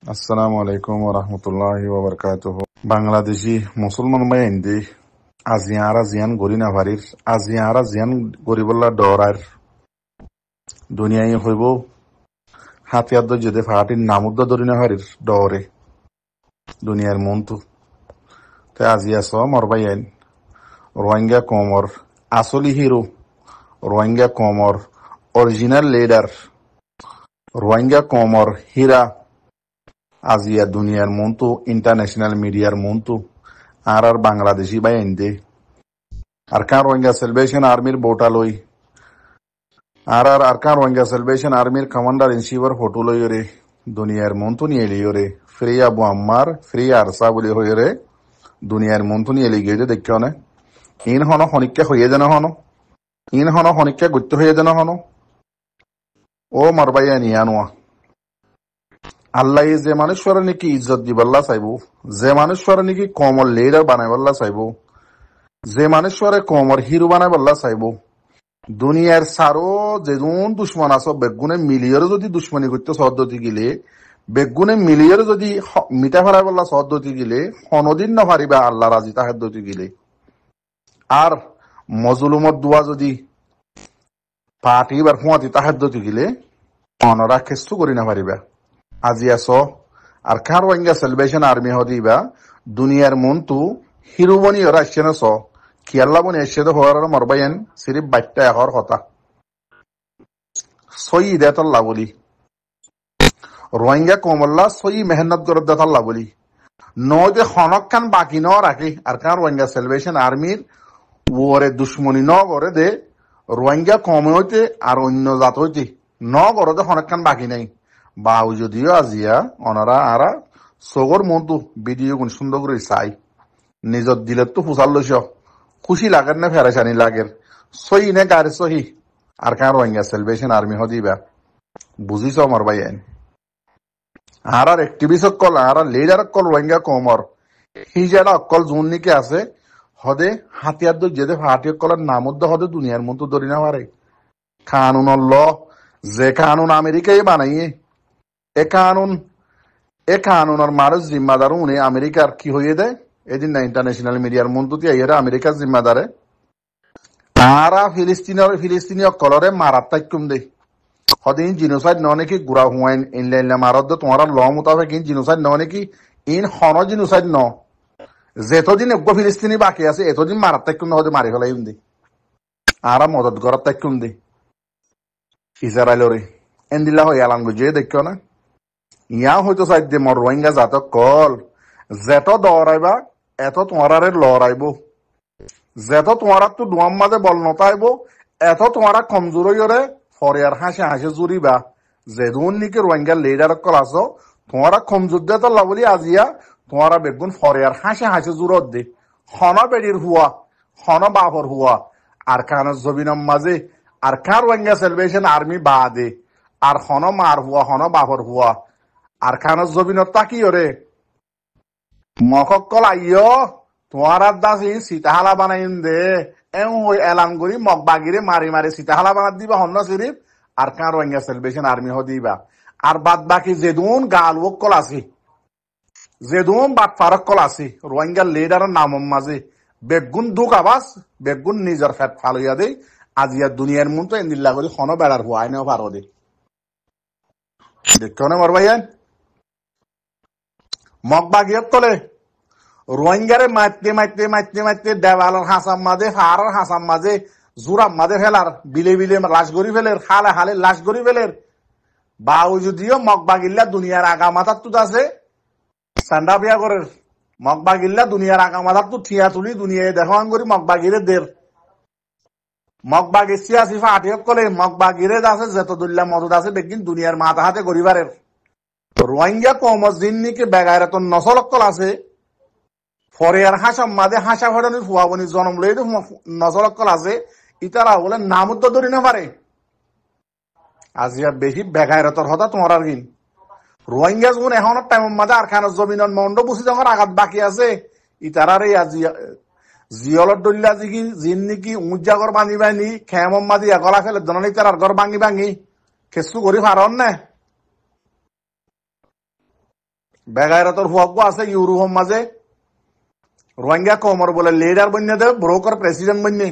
আসসালামু আলাইকুম ওয়া রাহমাতুল্লাহি ওয়া বারাকাতুহু। বাংলাদেশি মুসলমান ভাই এন্দি আজিয়ারা জিয়ান গরি না পারির আজিয়ারা জিয়ান গরিবল্লা ডরার দুনিয়ায় হইব হাতিয়ার যদি ফাটির নামুদ্দ ধরি না পারির ডরে দুনিয়ার মন্তু তে আজিয়া স মর ভাই আইন রোহিঙ্গা কমর আসলি হিরো রোহিঙ্গা কমর অরিজিনাল লিডার রোহিঙ্গা কমর হীরা আজিয়া দুনিয়ার মন্তু ইন্টারন্যাশনাল মিডিয়ার মন্তু আর বাংলাদেশি ভাই এন্দি আরকান রোহিঙ্গা সেলিব্রেশন আর্মির বোটা লই আর আরকান রোহিঙ্গা সেলিব্রেশন আর্মির কমান্ডার ইন চিফর ফটো লই রে দুনিয়ার মন্তু নিয়ে এলি রে ফ্রি আবু আম্মার ফ্রি আরসা বলি হই রে দুনিয়ার মন্তু নিয়ে এলি গিয়ে দেখিও না ইন হন হনিককে হইয়ে যেন হন ইন হন হনিককে গুত্ত হইয়ে যেন হন ও মারবাইয়া নিয়ানোয়া আল্লাহ যে মানুষের নাকি ইজ্জত দিবাল্লা চাইব যে মানুষের নাকি কমর লিডার বানাইবাল্লা চাইব যে মানুষের কমর হিরো বানাইবাল্লা চাইব দুনিয়ার সারো যেজন দুশ্মন আছো বেগুনে মিলিয়র যদি দুশ্মনী করতে সদ্যতি গিলে বেগুনে মিলিয়র যদি মিটা ফেলাই বললা সদ্যতি গিলে হনদিন না পারিবা আল্লাহ রাজি তাহাদ্যতি গিলে আর মজলুমত দোয়া যদি পাটি বার হুঁয়াতি তাহাদ্যতি গিলে অনরা খেস্তু করি না পারিবা আজি আস আর কার রোহিঙ্গা সেলিব্রেশন আর্মি হদিবা দুনিয়ার মন্তু হিরো বনি ওরা আসছে না স কিয়াল্লা বনি এসে তো হওয়ার মরবাইন সিরিফ বাইটটা এহর কথা সই দেতাল্লা বলি রোহিঙ্গা কমল্লা সই মেহনত করে দেতাল্লা বলি নদে হনক খান বাকি ন রাখি আর কান রোহিঙ্গা সেলিব্রেশন আর্মির ওরে দুশ্মনী ন করে দে রোহিঙ্গা কমে হইতে আর অন্য জাত হইতে ন করে দে হনক খান বাকি নাই বাউ যদিও আজিয়া অনারা আরা সগর মন্তু ভিডিও গুণ সুন্দর করে চাই নিজত দিলে তো ফুসাল লইস খুশি লাগের না ফেরাসানি লাগের সহি নে গাড়ি সহি আর কান রোহিঙ্গা সেলিব্রেশন আর্মি হদিবা বুঝিস আমার ভাই আইন আর এক্টিভিস্ট অকল আর লিডার অকল রোহিঙ্গা কমর হিজারা অকল জোন নিকে আছে হদে হাতিয়ার দই যেতে হাতি অকলের নামত হদে দুনিয়ার মতো ধরি না পারে কানুন ল যে কানুন আমেরিকায় বানাইয়ে এ কানুনের মানুষ জিম্মাদার উনি আমেরিকার কি হইয়ে দেয় এদিন না ইন্টারন্যাশনাল মিডিয়ার মন্ত্রী আইয়ারা আমেরিকার জিম্মাদারে তারা ফিলিস্তিনি অকলরে মারাত তাইকুম দে হদিন জিনোসাইড ন নাকি গুড়া হুয়াইন ইনলাইন মারদ তোমার ল মোতাবেক ইন জিনোসাইড ন নাকি ইন হন জিনোসাইড ন যেতদিন এগ্য ফিলিস্তিনি বাকি আছে এতদিন মারাত তাইকুম হদে মারি ফেলাই দে আরা মদত করার তাইকুম দে ইসরায়েলরে এন্দিল্লা হয়ে আলাম গুজিয়ে দেখিও না ইয়া হয়তো চাই দে মর রোহিঙ্গা জাত কল যেত দৌড়াইবা এত তোমারে লড়াইব যেত তোমার তো দুয়াম মাঝে বল নতাইব এত তোমারা কমজোর হইরে ফরিয়ার হাসে হাসে জুড়িবা যেদুন নিকে রোহিঙ্গা লিডার কল আছো তোমারা কমজোর দে তো লাবলি আজিয়া তোমারা বেগুন ফরিয়ার হাসে হাসে জুরত দে হন বেডির হুয়া হন বাপর হুয়া আর কান জবিনম মাঝে আর কান রোহিঙ্গা সেলিব্রেশন আর্মি বা দে আর হন মার হুয়া হন বাপর হুয়া আর কান জবিনত তাকি ওরে মকল আইয় তোমার দাস সীতাহালা বানাইন দে এলাম করি মগ বাগিরে মারি মারি সীতাহালা বানাত দিবা হন্ন সিরিফ আর কান রোহিঙ্গা সেলিব্রেশন আর্মি দিবা আর বাদ বাকি যেদুন গাল ওক কল আছে যেদুন বাদ ফারক কল আছে রোহিঙ্গা লিডারের নামম মাঝে বেগুন দুঃখ আবাস বেগুন নিজের ফেট ফালইয়া দে আজিয়া দুনিয়ার মন তো এন্দিল্লা করি খন বেড়ার হুয়াই নেও পারো দে দেখো না মর ভাইয়ান মগ বাগিয়ত কলে রোহিঙ্গারে মারতে মারতে মারতে মারতে দেওয়ালের হাসাম মাঝে হারার হাসাম মাঝে জোরাম মাঝে ফেলার বিলে বিলে লাশ গড়ি ফেলের হালে হালে লাশ গড়ি ফেলের বাউ যদিও মগবাগিল্লা দুনিয়ার আগা মাথার তুত আছে সান্ডা বিয়া করে মগবাগিল্লা দুনিয়ার আগা মাথার তু ঠিয়া তুলি দুনিয়ায় দেখান করি মগবাগিরে দের মগবাগির সিয়াসি ফাটিয়ক কলে মগবাগিরে আছে যেত দুল্লা মদত আছে বেগিন দুনিয়ার মাথা হাতে গরিবারের রোহিঙ্গা কমজিন নিকে বেগারে তো নসলকল আছে ফরিয়ার হাসাম মাঝে হাসা ফটানি ফুয়াবনি জনম লই নজরকল আছে ইতারা বলে নামত ধরি না পারে আজিয়া বেশি বেগায়রতর হতা তোমার আর কিন রোহিঙ্গা যখন এখন টাইম মাঝে আর খান জমিন মন্ড বুঝি যখন আঘাত বাকি আছে ইতারার এই আজিয়া জিয়লত দল্লা জিকি জিন নিকি উজ্জা ঘর ভাঙি ভাঙি খেমম মাঝি গলা ফেলে জননী তার ঘর ভাঙি ভাঙি খেসু করি পারন না বেগাইরতর হুয়াগ্য আছে ইউরোপের মাঝে রোহিঙ্গা কমর বলে লিডার বন্যে দে ব্রোকার প্রেসিডেন্ট বন্যে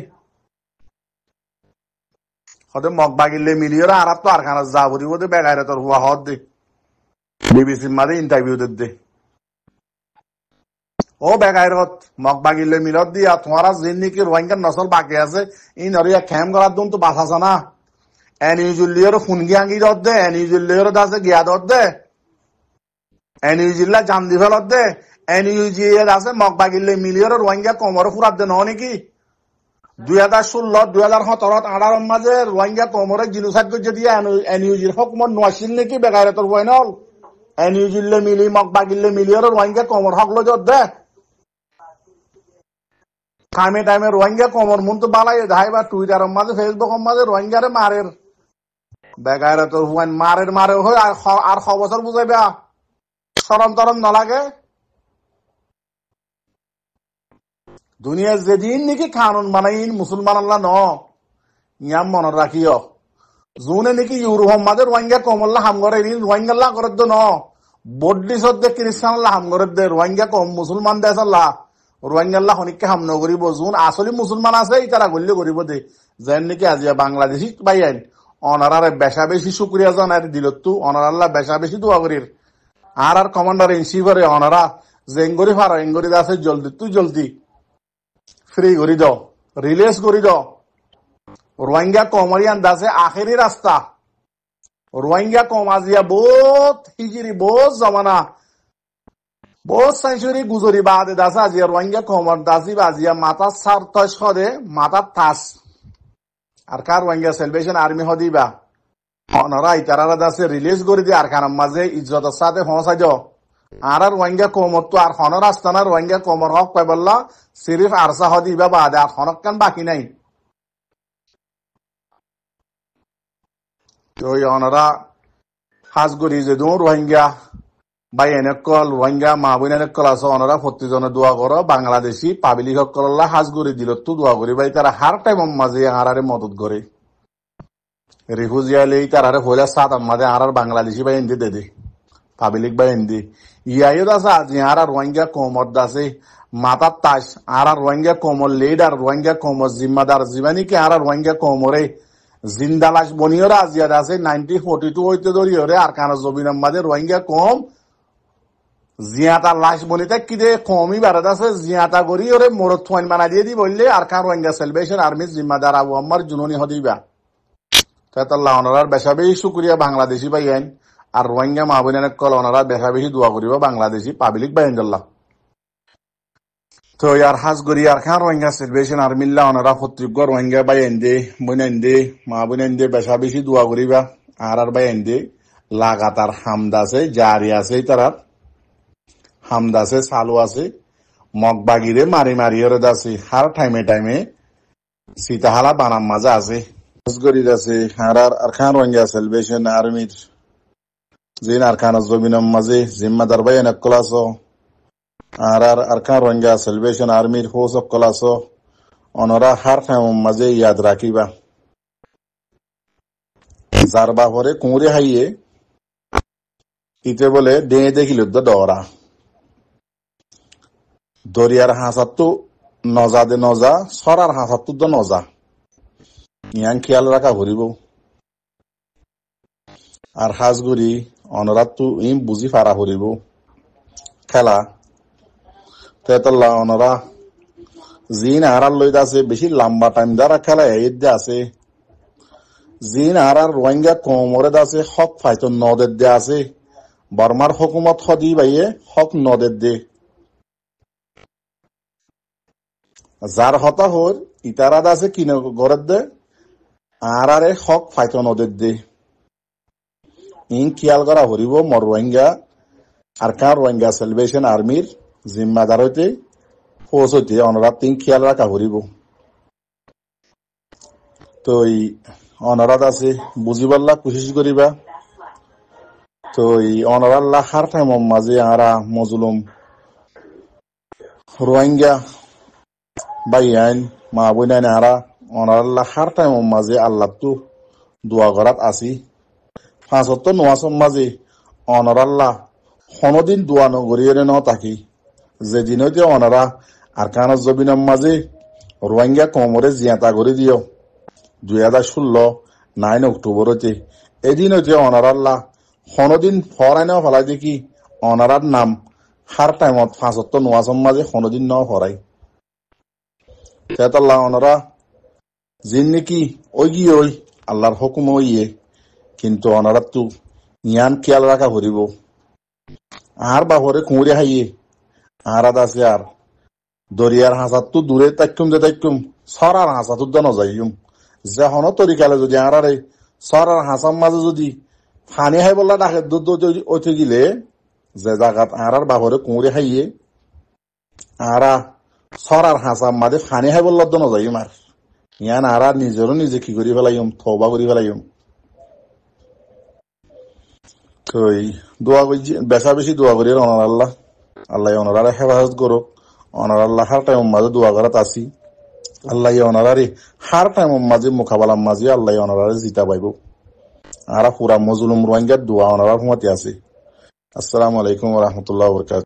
হতে মগ বাগিলে মিলিয়র আর তো আর খানা যা বলিব দে বেগাইরতর হুয়া হদ দে বিবিসির মাঝে ইন্টারভিউ দে ও বেগাইরত মগ বাগিলে মিলত দিয়া তোমারা যে নাকি রোহিঙ্গার নসল বাকি আছে ই নরিয়া ক্যাম করার দুন তো বাঁচাছে না এনিউজুলিয়র ফুনগি আঙ্গি দত দে এনিউজুলিয়র দাসে গিয়া দত দে এনিউজিল্লা জান্দি ফেলত দে এনিউজিএ আছে মগ বাগিলে মিলিয়র রোহিঙ্গা কমর ফুরাত দে নয় নাকি 2016 2017 18 মাঝে রোহিঙ্গা কমরে জিনোসাইড করছে দিয়ে এনিউজির হকমত নোয়াছিল নাকি বেগাইরতর হয় নল এনিউজিল্লে মিলি মগ বাগিলে মিলিয়র রোহিঙ্গা কমর হক লজত দে টাইমে টাইমে রোহিঙ্গা কমর মন তো বালাই ধাইবা টুইটারের মাঝে ফেসবুকের মাঝে রোহিঙ্গারে মারের বেগাইরতর হুয়ান মারের হয়ে আর ছ বছর বুঝাইবা সরম তরম নালাগে দুনিয়ার যেদিন নাকি কানুন বানাইন মুসলমান আল্লাহ ন ইয়াম মনে রাখিও জুনে নাকি ইউরোপ মাঝে রোহিঙ্গা কমল্লা হাম করে রোহিঙ্গাল্লাহ করে দে ন বড্ডি সদ্দে খ্রিস্টান আল্লাহ হাম করে দে রোহিঙ্গা কম মুসলমান দেশ আল্লাহ রোহিঙ্গাল্লাহ হনিককে হাম নকরিব যোন আসলে মুসলমান আছে তারা গল্য করিব দে যেন নাকি আজিয়া বাংলাদেশি পাইয়ান অনারারে বেশা বেশি শুক্রিয়া জানাই দিলত অনার আল্লাহ বেশা বেশি দোয়া করির আর কমান্ডার ইন চিফরে অনারা জেঙ্গরি ফার এঙ্গরি আছে জলদি ফ্রি করি দাও রিলিজ করি দাও রোহিঙ্গা কমরিয়ান দাসে আখেরি রাস্তা রোহিঙ্গা কম আজিয়া বহুত হিজিরি বহুত জমানা বহুত সেঞ্চুরি গুজরি বাদে দাসে আজিয়া রোহিঙ্গা কমর দাসি বাজিয়া মাথা সার তস হদে মাথা তাস আর কার রোহিঙ্গা সেলিব্রেশন আর্মি হদিবা অনারা ইতারারা দাসে রিলিজ করে দিয়ে আর খানার মাঝে ইজ্জতের সাথে পৌঁছাই যাও আর রোহিঙ্গা কমর তো আর হন রাস্তা না রোহিঙ্গা কমর হক পাইবল্লা সিরিফ আরসা হদিবা বাদে আর হনক কান বাকি নাই তো অনারা হাজগরি যে দু রোহিঙ্গা বা এনেকল রোহিঙ্গা মা বোন এনেকল আছে অনারা প্রতিজনে দোয়া করো বাংলাদেশি পাবলিক সকল্লা হাজগরি দিল তো দোয়া করি ভাই তারা হার টাইম মাঝে আরারে মদত করে রিফিউজি আলে তারারে হইলা সাত আমাদের আর বাংলাদেশি ভাই এনদি দে পাবলিক ভাই এনদি ইয়াইও আছে আজি আর রোহিঙ্গা কমর দাসে মাথা তাস আর রোহিঙ্গা কমর লিডার রোহিঙ্গা কমর জিম্মাদার জীবানী কে আর রোহিঙ্গা কমরে জিন্দালাস বনিয়র আজিয়াদ আছে 1942 হইতে ধরিয়রে আর কানা জমিনের মাঝে রোহিঙ্গা কম জিয়াতা লাশ বনিতে কি দে কমই বারাদ আছে জিয়াতা করি ওরে মোরত থোয়ান বানা দিয়ে দি বললে আর কার রোহিঙ্গা সেলিব্রেশন আর্মি জিম্মাদার আবু আম্মার জুননি হদিবা তাল্লাহ ওনার বেশা বেশি শুক্রিয়া বাংলাদেশি বাইন আর রোহিঙ্গা মাহবুবেন কল ওনারা বেশা বেশি দোয়া করিব বাংলাদেশি পাবলিক বাইন আল্লাহ তো ইয়ার হাজ গরি আর খান রোহিঙ্গা সেলিব্রেশন আর্মিল্লা ওনারা প্রত্যেক রোহিঙ্গা বাইন দে বইন দে মাহবুবেন দে বেশা বেশি দোয়া করিবা আর বাইন দে লাগাতার হামদ আছে জারি আছে তারার হামদ আছে চালু আছে মগবাগিরে মারি ওরে দাসে হার টাইমে সীতাহালা বানাম মাজা আছে গরিদ আছে আর খান রোহিঙ্গা সেলিব্রেশন আর্মির জিন আর খান জমিনের মাঝে জিম্মাদার ভাই এনেকল আছো আর খান রোহিঙ্গা সেলিব্রেশন আর্মির ফৌজ সকল আছো অনরা হার টাইম মাঝে ইয়াদ রাখিবা যার বাপরে কুঁড়ে হাইয়ে ইতে বলে ডে দেখিল ডরা দরিয়ার হাঁসাতো নজা দে নজা সরার হাঁসাতো দ নজা ইয়াং খেয়াল রাখা ভরিব আর হাজগুড়ি অনরাত তো ইম বুঝি ফারা ভরিব খেলা তেতল্লা অনরা জিন আরার লইতে আছে বেশি লম্বা টাইম দ্বারা খেলা এদ আছে জিন আরার রোহিঙ্গা কোমরে আছে হক ফাইতো নদের দে আছে বর্মার হুকুমত হদি বাইয়ে হক নদের দে যার হতা হর ইতারাদ আছে কিনে ঘরের দে আরে হক ফাইতো নদের দে ইন খেয়াল করা হরিব মর রোহিঙ্গা আর কার রোহিঙ্গা সেলিব্রেশন আর্মির জিম্মাদার হইতে ফৌজ হইতে অনরাত তিন খেয়াল রাখা হরিব তো অনরাত আছে বুঝিবাল্লা কোশিশ করিবা তো অনরাল্লাহ হার টাইম মাঝে আরা মজলুম রোহিঙ্গা বাই আইন মা বইনাইন আরা অনারাল্লাহ হার টাইম মাঝে আল্লাহ তো দোয়া করাত আসি 75 নোয়াসম মাঝে অনরাল্লাহ হনদিন দোয়া নগরীয় ন থাকি যে দিনতে অনারা আর কানত জবিনের মাঝে রোহিঙ্গা কমরে জিয়াতা করে দিও 2016 অক্টোবর হতে এদিন হইতে অনারাল্লাহ হনদিন ফরাই ফলাই দেখি অনারার নাম হার টাইমত 75 নোয়াজম মাঝে হনদিন ফরাই তেতাল্লাহ অনারা জিন নাকি ওই আল্লাহর হুকুম ইয়ে কিন্তু অনারাত তো ইয়ান খেয়াল রাখা ভরিব আর বাপরে কুঁড়ে হাইয়ে আর আছে আর দরিয়ার হাসাত তো দূরে তাইকুম যে তাইকুম সরার হাসা তো ন যাইম যে হন তরিকালে যদি আরে সরার হাসার মাঝে যদি ফানি হাই বললা ডাকে দুধ ওইতে গিলে যে জায়গাত আর বাপরে কুঁড়ে হাইয়ে আরা সরার হাসার মাঝে ফানি হাই বললা ন যাইম আর ইয়ান আর নিজেরও নিজে কি করি ফেলাইম থবা করি ফেলাইম তো দোয়া করছি বেশা বেশি দোয়া করি অনার আল্লাহ আল্লাহ অনারা হেফাজত করো অনার আল্লাহ হার টাইম মাঝে দোয়া করাত আসি আল্লাহ অনারারে হার টাইম মাঝে মোকাবেলার মাঝে আল্লাহ অনারারে জিতা পাইব আর পুরা মজলুম রোহিঙ্গার দোয়া অনারার হুমাতে আছে। আসসালামু আলাইকুম ওয়া রাহমাতুল্লাহি ওয়া বারাকাতুহু।